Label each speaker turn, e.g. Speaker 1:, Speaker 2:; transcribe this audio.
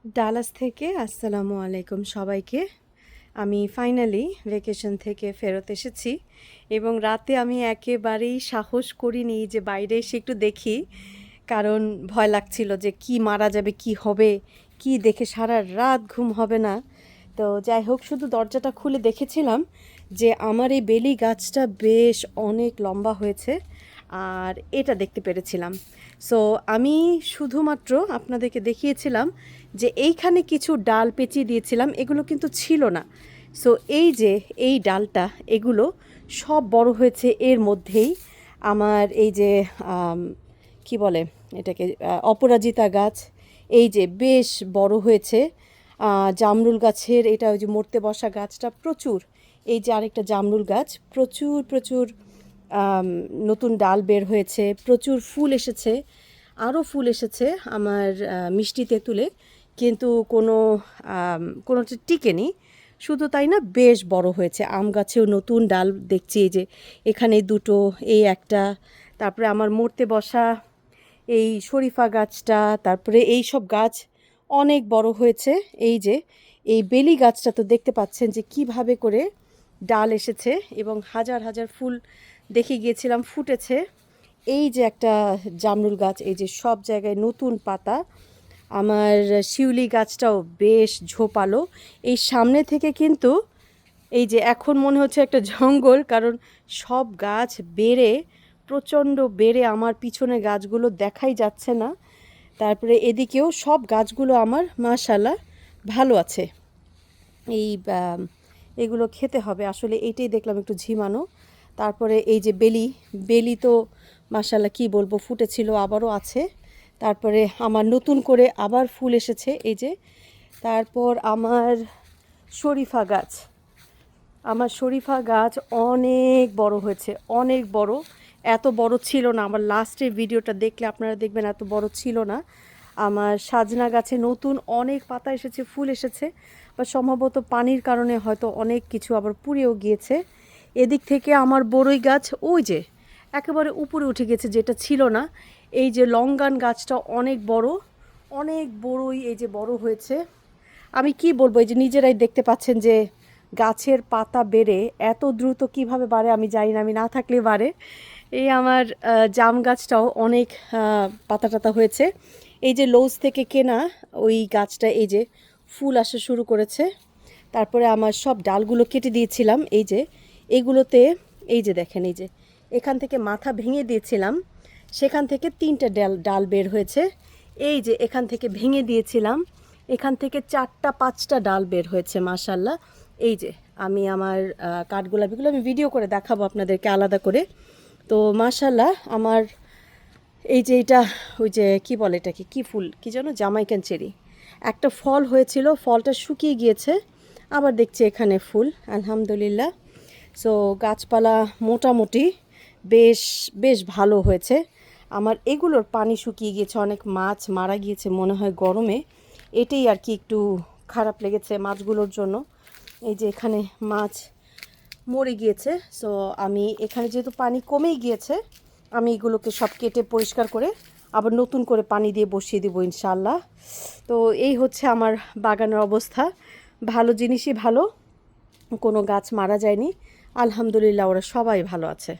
Speaker 1: Dallas থেকে আসসালামু আলাইকুম সবাইকে। আমি ফাইনালি ভ্যাকেশন থেকে ফেরত এসেছি এবং রাতে আমি একেবারেই সাহস করিনি যে বাইরে এসে একটু দেখি, কারণ ভয় লাগছিল যে কি মারা যাবে, কি হবে, কি দেখে সারা রাত ঘুম হবে না। তো যাই হোক, শুধু দরজাটা খুলে দেখেছিলাম যে আমার এই বেলি গাছটা বেশ অনেক লম্বা হয়েছে, আর এটা দেখতে পেরেছিলাম। সো আমি শুধুমাত্র আপনাদেরকে দেখিয়েছিলাম যে এইখানে কিছু ডাল পেঁচিয়ে দিয়েছিলাম, এগুলো কিন্তু ছিল না। সো এই যে এই ডালটা, এগুলো সব বড় হয়েছে এর মধ্যেই। আমার এই যে কি বলে এটাকে, অপরাজিতা গাছ, এই যে বেশ বড় হয়েছে। জামরুল গাছের এটা, ওই যে মরতে বসা গাছটা প্রচুর, এই যে আরেকটা জামরুল গাছ, প্রচুর প্রচুর নতুন ডাল বের হয়েছে, প্রচুর ফুল এসেছে, আরও ফুল এসেছে আমার মিষ্টি তেঁতুলে, কিন্তু কোনোটা টিকেনি। শুধু তাই না, বেশ বড় হয়েছে। আম গাছেও নতুন ডাল দেখছি, এই যে এখানে দুটো, এই একটা, তারপরে আমার মরতে বসা এই শরীফা গাছটা, তারপরে এই সব গাছ অনেক বড় হয়েছে। এই যে এই বেলি গাছটা তো দেখতে পাচ্ছেন যে কিভাবে করে ডাল এসেছে এবং হাজার হাজার ফুল দেখে গিয়েছিলাম ফুটেছে। এই যে একটা জামরুল গাছ, এই যে সব জায়গায় নতুন পাতা। আমার শিউলি গাছটাও বেশ ঝোপালো। এই সামনে থেকে কিন্তু এই যে এখন মনে হচ্ছে একটা জঙ্গল, কারণ সব গাছ বেড়ে, প্রচণ্ড বেড়ে আমার পিছনে গাছগুলো দেখাই যাচ্ছে না। তারপরে এদিকেও সব গাছগুলো আমার মাশাআল্লাহ ভালো আছে। এই এগুলো খেতে হবে আসলে, এইটাই দেখলাম একটু ঝিমানো। তারপরে এই যে বেলি, বেলি তো মাশাআল্লাহ কি বলবো, ফুটেছিল, আবারও আছে। তারপরে আমার নতুন করে আবার ফুল এসেছে, এই যে। তারপর আমার শরীফা গাছ, আমার শরীফা গাছ অনেক বড় হয়েছে, অনেক বড়। এত বড় ছিল না, আমার লাস্টের ভিডিওটা দেখলে আপনারা দেখবেন এত বড় ছিল না। আমার সাজনা গাছে নতুন অনেক পাতা এসেছে, ফুল এসেছে, বা সম্ভবত পানির কারণে হয়তো অনেক কিছু আবার পুড়েও গিয়েছে। এদিক থেকে আমার বড়ই গাছ ওই যে একেবারে উপরে উঠে গেছে, যেটা ছিল না। এই যে লঙ্গান গাছটা অনেক বড়, অনেক বড়ই এই যে বড় হয়েছে। আমি কি বলবো, এই যে নিজেরাই দেখতে পাচ্ছেন যে গাছের পাতা বেড়ে এত দ্রুত কিভাবে বাড়ে আমি জানি না, আমি না থাকলে বাড়ে। এই আমার জাম গাছটাও অনেক পাতা টাতা হয়েছে। এই যে লৌজ থেকে কেনা ওই গাছটা, এই যে ফুল আসা শুরু করেছে। তারপরে আমার সব ডালগুলো কেটে দিয়েছিলাম, এই যে এগুলোতে, এই যে দেখেন, এই যে এখান থেকে মাথা ভেঙে দিয়েছিলাম, সেখান থেকে 3টে ডাল বের হয়েছে। এই যে এখান থেকে ভেঙে দিয়েছিলাম, এখান থেকে 4টা 5টা ডাল বের হয়েছে মাশাল্লাহ। এই যে আমি আমার কাঠগোলাপিগুলো আমি ভিডিও করে দেখাবো আপনাদেরকে আলাদা করে। তো মাশাল্লাহ আমার এই যে এটা, ওই যে কি বলে এটাকে, কি ফুল কি যেন, জামাইকান চেরি, একটা ফল হয়েছিল, ফলটা শুকিয়ে গিয়েছে, আবার দেখছি এখানে ফুল, আলহামদুলিল্লাহ। সো গাছপালা মোটামুটি বেশ বেশ ভালো হয়েছে। আমার এগুলোর পানি শুকিয়ে গিয়েছে, অনেক মাছ মারা গিয়েছে মনে হয় গরমে, এটাই আর কি একটু খারাপ লেগেছে মাছগুলোর জন্য। এই যে এখানে মাছ মরে গিয়েছে। সো আমি এখানে যেহেতু পানি কমেই গিয়েছে, আমি এগুলোকে সব কেটে পরিষ্কার করে আবার নতুন করে পানি দিয়ে বসিয়ে দেবো ইনশাআল্লাহ। তো এই হচ্ছে আমার বাগানের অবস্থা। ভালো জিনিসই ভালো, কোনো গাছ মারা যায়নি, আলহামদুলিল্লাহ, ওরা সবাই ভালো আছে।